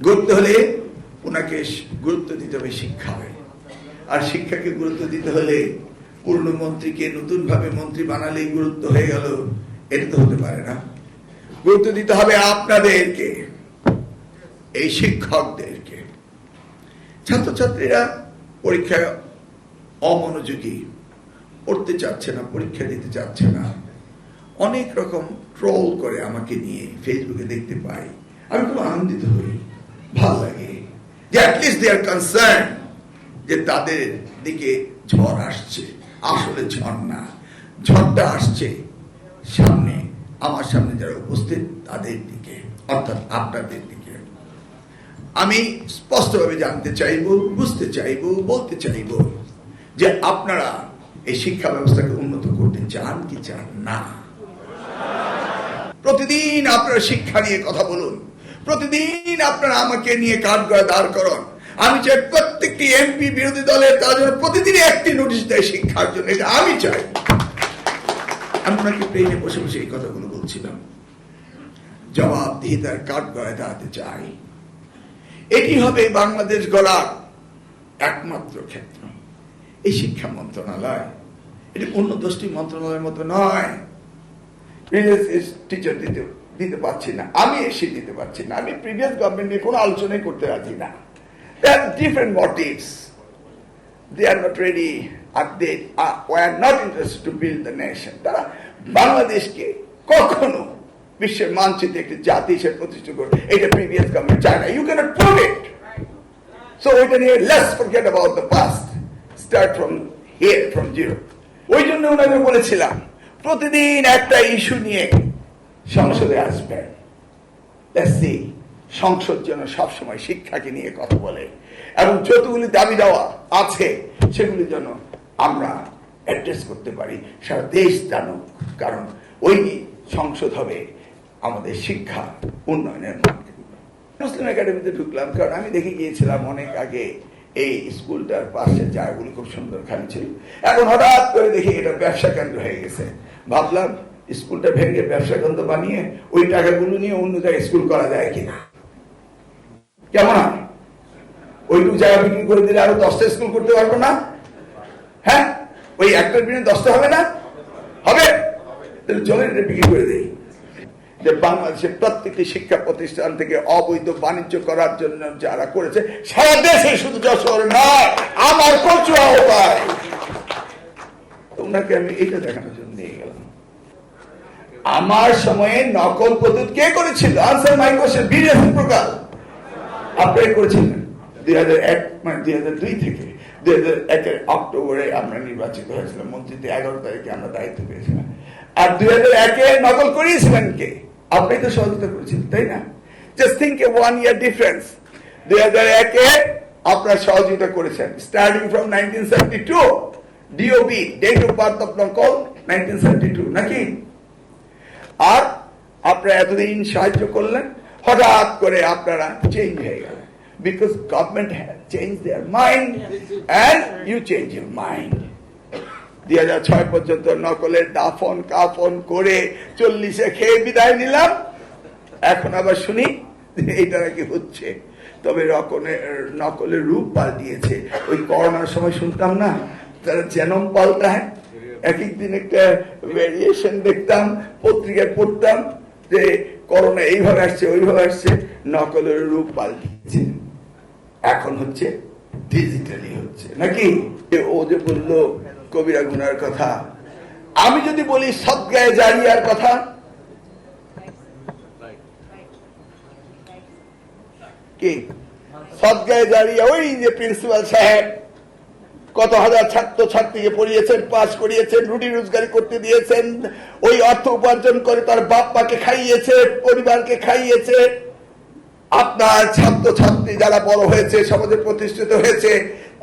গড়তে হলে ওনাকে গুরুত্ব দিতে হবে শিক্ষায়, আর শিক্ষাকে গুরুত্ব দিতে হলে পুরনো মন্ত্রীকে নতুন ভাবে মন্ত্রী বানালেই গুরুত্ব হয়ে গেল, এটা তো হতে পারে না। গুরুত্ব দিতে হবে আপনাদেরকে, এই শিক্ষকদেরকে। ছাত্রছাত্রীরা পরীক্ষায় অমনোযোগী, পড়তে চাচ্ছে না, পরীক্ষা দিতে চাচ্ছে না, অনেক রকম ট্রোল করে আমাকে নিয়ে ফেসবুকে দেখতে পাই। আমি খুব আনন্দিত হই, ভালো লাগে যে অ্যাটলিস্ট দে আর কনসার্ন, যে তাদের দিকে ঝড় আসছে। আসলে ঝড় না, ঝড়টা আসছে সামনে, আমার সামনে যারা উপস্থিত তাদের দিকে, অর্থাৎ আপনাদের দিকে। আমি স্পষ্টভাবে জানতে চাইব, বুঝতে চাইব, বলতে চাইব যে আপনারা এই শিক্ষা ব্যবস্থাকে উন্নত করতে চান কি চান না। প্রতিদিন আপনারা শিক্ষা নিয়ে কথা বলুন, প্রতিদিন আপনারা আমাকে নিয়ে কাঠগড়ায় দাঁড় করুন। আমি চাই প্রত্যেকটি এমপি বিরোধী দলের তার জন্য প্রতিদিন একটি নোটিশ দেয় শিক্ষার জন্য, এটা আমি চাই। আমি ওনাকে প্লেনে বসে বসে এই কথাগুলো বলছিলাম, জবাবদিহিতার কাঠগড়ায় দাঁড়াতে চাই। এটি হবে বাংলাদেশ গড়ার একমাত্র ক্ষেত্র, এই শিক্ষা মন্ত্রণালয়। এটি অন্য 10টি মন্ত্রণালয়ের মতো নয়। টিচার দিতে পারছি না, আমি এসে দিতে পারছি না, আমি প্রিভিয়াস গভর্নমেন্ট নিয়ে কোনো আলোচনাই করতে রাজি না। They have different motives. They are not ready, they are not interested to build the nation. তারা বাংলাদেশকে কখনো বিশ্বের মানচিত্রে একটি জাতি হিসেবে প্রতিষ্ঠা করবে, এটা প্রিভিয়াস গভর্নমেন্ট চায় না। You cannot prove it. So ওইটা নিয়ে let's forget about the past. Start from here, from zero. ওই জন্য ওনাদের বলেছিলাম প্রতিদিন একটা ইস্যু নিয়ে সংসদে আসবেন। Let's see, সংসদ যেন সবসময় শিক্ষাকে নিয়ে কথা বলে এবং যতগুলি দাবি দেওয়া আছে সেগুলি যেন আমরা অ্যাড্রেস করতে পারি, সারা দেশ জানুক। কারণ ওই সংসদ হবে আমাদের শিক্ষা উন্নয়নের মানকেন্দ্র। মুসলিম একাডেমিতে ঢুকলাম কারণ আমি দেখে গিয়েছিলাম অনেক আগে এই স্কুলটার পাশে জায়গাগুলি খুব সুন্দর খালি ছিল, এখন হঠাৎ করে দেখি এটা ব্যবসা কেন্দ্র হয়ে গেছে। ভাবলাম স্কুলটা ভেঙে ব্যবসা কেন্দ্র বানিয়ে ওই টাকাগুলো নিয়ে অন্য জায়গায় স্কুল করা যায় কিনা, কেমন হয়? ওইটুকু জায়গা বিক্রি করে দিলে আরো 10টা স্কুল করতে পারবো না? হ্যাঁ, ওই একটার বিনিময়ে 10টা হবে না? হবে। তাহলে চলে এটা বিক্রি করে দেই। যে বাংলাদেশের প্রত্যেকটি শিক্ষা প্রতিষ্ঠান থেকে অবৈধ বাণিজ্য করার জন্য যারা করেছে সারা দেশে, শুধু যশোর নয়, আমার কচুয়াও পায়। ওনাকে আমি এইটা দেখানোর জন্য নিয়ে গেলাম। আমার সময়ে নকল পদ্ধতি কে করেছিল? আনসার মাই কোশ্চেন, বিদেশ প্রকার আপনারাই করেছিলেন। 2001 মানে 2002 থেকে 2001 অক্টোবরে আমরা নির্বাচিত হয়েছিলাম মন্ত্রীতে, 11 তারিখে আমরা দায়িত্ব পেয়েছিলাম। আর 2001 নকল করিয়েছিলেন কে? আপনি তো সহযোগিতা করেছিলেন, তাই না? Just think a 1 year difference. 2001 আপনারা সহযোগিতা করেছেন starting from 1972। DOB, date of birth of নকল 1972, নাকি? আর আপনারা এতদিন সাহায্য করলেন, হঠাৎ করে আপনারা চেঞ্জ হয়ে গেলেন। Because government has changed their mind and you change your mind. 2006 পর্যন্ত নকলের দাফন কাফন করে 40-এ খেয়ে বিদায় নিলাম। এখন আবার শুনি এইটা নাকি হচ্ছে। তবে নকলের রূপ পাল্টিয়েছে। ওই করোনার সময় শুনতাম না, তারা জেনম পাল্টায়, এক দিন একটা ভেরিয়েশন দেখতাম, পত্রিকায় পড়তাম যে করোনা এইভাবে আসছে ওইভাবে আসছে, নকলের রূপ পাল্টিয়েছে। এখন হচ্ছে ডিজিটালি হচ্ছে, নাকি? ও যে বললো কবিরা গুনার কথা, আমি যদি বলি সদগায়ে জারিয়ার কথা, কি সদগায়ে জারিয়া? ওই যে প্রিন্সিপাল সাহেব কত হাজার ছাত্র ছাত্রীকে পড়িয়েছেন, পাস করিয়েছেন, রুটি রোজগারি করতে দিয়েছেন, ওই অর্থ উপার্জন করে তার বাপ মাকে খাইয়েছে, পরিবারকে খাইয়েছে। আপনার ছাত্র ছাত্রী যারা বড় হয়েছে, সমাজে প্রতিষ্ঠিত হয়েছে,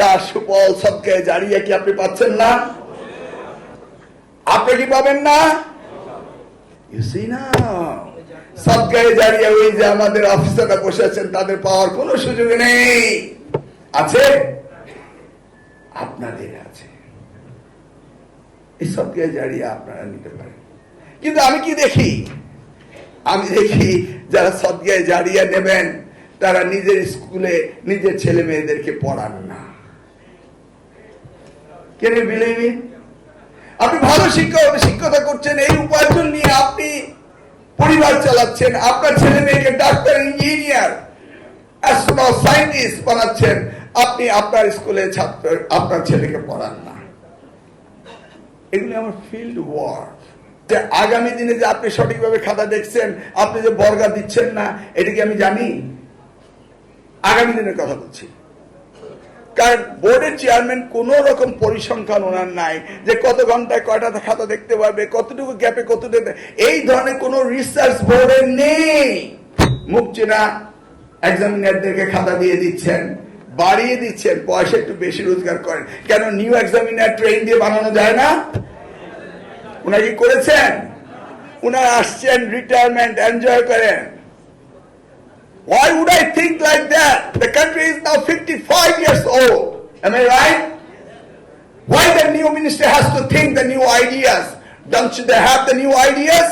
তার সুফল সদকায়ে জারিয়া কি আপনি পাচ্ছেন না? আপনি কি পাবেন না? ইউ সি না, সদকায়ে জারিয়া ওই যে আমাদের অফিসাররা বসে আছেন, তাদের পাওয়ার কোনো সুযোগ নেই। আছে? আপনাদের আছে। এই সদকায়ে জারিয়া আপনারা নিতে পারেন। কিন্তু আমি কি দেখি? আমি দেখি যারা সদকায়ে জারিয়া নেবেন তারা নিজের স্কুলে নিজের ছেলে মেয়েদেরকে পড়ান না। Can you believe it? আপনি ভালো শিক্ষকতা করছেন, এই উপার্জন নিয়ে আপনি পরিবার চালাচ্ছেন, আপনার ছেলে মেয়েকে ডাক্তার, ইঞ্জিনিয়ার, অ্যাস্ট্রোনট, সায়েন্টিস্ট বানাচ্ছেন, আপনি আপনার স্কুলে ছাত্র আপনার ছেলেকে পড়ান না। এগুলো আমার ফিল্ড ওয়ার্ক। যে আগামী দিনে যে আপনি সঠিকভাবে খাতা দেখছেন, আপনি যে বর্গা দিচ্ছেন না, এটা কি আমি জানি? আগামী দিনের কথা বলছি। কারণ বোর্ডের চেয়ারম্যান কোন রকম পরিসংখ্যান ওনার নাই যে কত ঘন্টায় কয়টা খাতা দেখতে পারবে, কতটুকু গ্যাপে কতটুকু, এই ধরনের কোন রিসার্চ বোর্ডের নেই। মুখ চেনা এক্সামিনারদেরকে খাতা দিয়ে দিচ্ছেন, বাড়িয়ে দিচ্ছেন, পয়সা একটু বেশি রোজগার করেন। কেন নিউ এক্সামিনার ট্রেন দিয়ে বানানো যায় না? উনারা কি করেছেন? উনারা আসছেন, রিটায়ারমেন্ট এনজয় করেন। Why would I think like that? The country is now 55 years old. Am I right? Why the new minister has to think the new ideas? Don't they have the new ideas?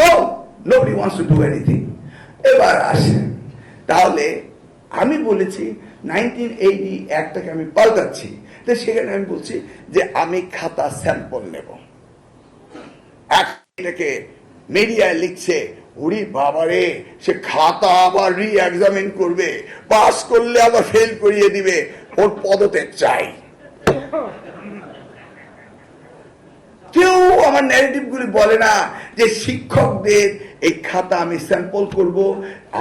No. Nobody wants to do anything. এবার আসেন, তাহলে আমি বলেছি 1980 একটাকে আমি পাল্টাচ্ছি। তো সেখানে আমি বলছি যে আমি খাতা স্যাম্পল নেব। এটাকে মিডিয়ায় লিখছে, ওরে বাবারে, সে খাতা আবার রি এক্সামিন করবে, পাস করলে আবার ফেল করিয়ে দিবে, ওর পদত্যাগ চাই। কেউ আমার ন্যারেটিভ গুলি বলে না যে শিক্ষকদের এই খাতা আমি স্যাম্পল করব,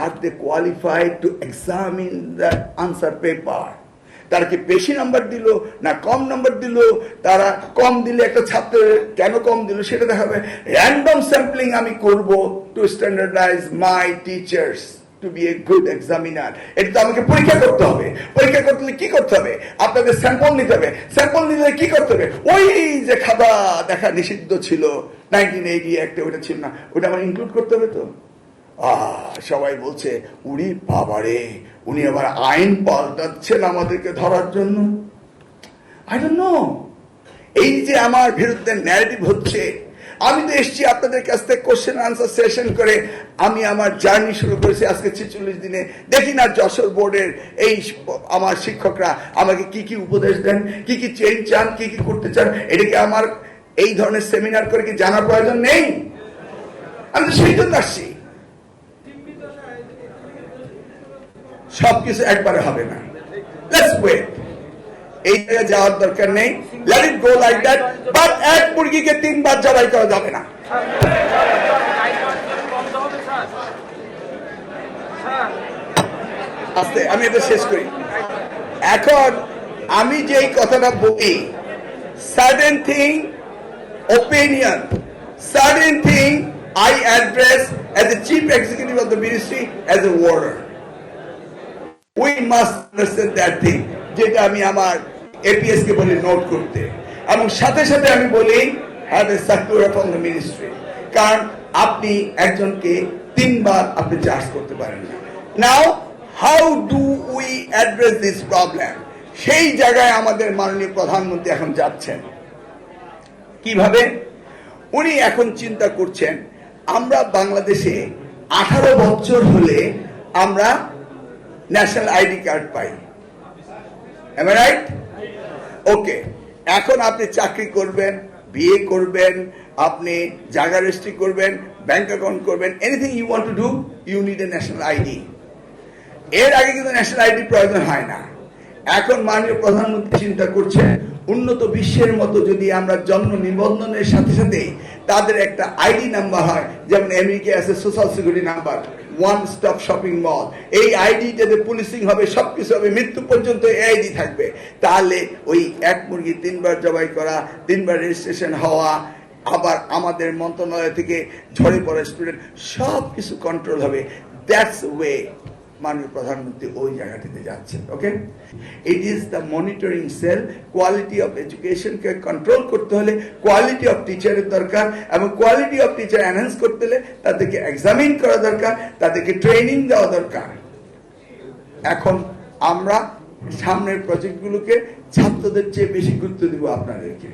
আর they qualified to examine the answer paper. তারা কি বেশি নাম্বার দিল না কম নাম্বার দিল, তারা কম দিলে একটা ছাত্রের কেন কম দিল সেটা দেখাবে। র্যান্ডম স্যাম্পলিং আমি করব to standardize my teachers to be a good examiner. এটা তো আমাকে পরীক্ষা করতে হবে। পরীক্ষা করতে কি করতে হবে? আপনাদের স্যাম্পল নিতে হবে। স্যাম্পল নিলে কি করতে হবে? ওই যে খাতা দেখা নিষিদ্ধ ছিল 1980 একটা, ওটা ছিল না, ওটা আমার ইনক্লুড করতে হবে। তো সবাই বলছে, উনি বাবারে, উনি আবার আইন পাল্টাচ্ছেন আমাদেরকে ধরার জন্য। I don't know. এই যে আমার বিরুদ্ধে ন্যারেটিভ হচ্ছে, আমি তো এসছি আপনাদের কাছ থেকে কোশ্চেন আনসার সেশন করে। আমি আমার জার্নি শুরু করেছি আজকে 46 দিনে। দেখি না যশোর বোর্ডের এই আমার শিক্ষকরা আমাকে কি কি উপদেশ দেন, কি কি চেঞ্জ চান, কি কি করতে চান। এটাকে আমার এই ধরনের সেমিনার করে কি জানার প্রয়োজন নেই? আমি তো সেই জন্য আসছি। সবকিছু একবারে হবে না। Let's wait. এই জায়গায় যাওয়ার দরকার নেই। Let it go like that. But এক মুরগিকে 3 বার জবাই করা যাবে না। আস্তে আমি এটা শেষ করি। এখন আমি যেই কথাটা বলি, certain thing opinion, certain thing I address as the chief executive of the ministry as a warder. We must understand that thing. যেটা আমি আমার APS কে বলি নোট করতে, এবং সাথে সাথে আমি বলি have a circular from the ministry. কারণ আপনি একজনকে 3 বার আপনি চার্জ করতে পারেন না। Now how do we address this problem? সেই জায়গায় আমাদের মাননীয় প্রধানমন্ত্রী এখন যাচ্ছেন। কিভাবে? উনি এখন চিন্তা করছেন, আমরা বাংলাদেশে 18 বছর হলে আমরা national ID card pi. Am I right? ওকে, এখন আপনি চাকরি করবেন, বিয়ে করবেন, আপনি জায়গা রেজিস্ট্রি করবেন, ব্যাংক অ্যাকাউন্ট করবেন, anything you want to do, you need a national ID. এর আগে কিন্তু ন্যাশনাল আইডি প্রয়োজন হয় না। এখন মাননীয় প্রধানমন্ত্রী চিন্তা করছেন, উন্নত বিশ্বের মতো যদি আমরা জন্ম নিবন্ধনের সাথে সাথে তাদের একটা আইডি নাম্বার হয়, যেমন আমেরিকায় আছে social security number, one stop shopping mall, এই আইডিটাতে পুলিশিং হবে, সবকিছু হবে, মৃত্যু পর্যন্ত এই আইডি থাকবে। তাহলে ওই এক মুরগি 3 বার জবাই করা, 3 বার রেজিস্ট্রেশন হওয়া, আবার আমাদের মন্ত্রণালয় থেকে ঝরে পড়া স্টুডেন্ট, সব কিছু কন্ট্রোল হবে। দ্যাটস ওয়ে মাননীয় প্রধানমন্ত্রী ওই জায়গাটিতে যাচ্ছেন। Okay, it is the monitoring cell. Quality of এডুকেশনকে কন্ট্রোল করতে হলে কোয়ালিটি অফ টিচারের দরকার, এবং কোয়ালিটি অফ টিচার এনহ্যান্স করতে হলে তাদেরকে এক্সামিন করা দরকার, তাদেরকে ট্রেনিং দেওয়া দরকার। এখন আমরা সামনের প্রজেক্টগুলোকে ছাত্রদের চেয়ে বেশি গুরুত্ব দিব আপনাদেরকে।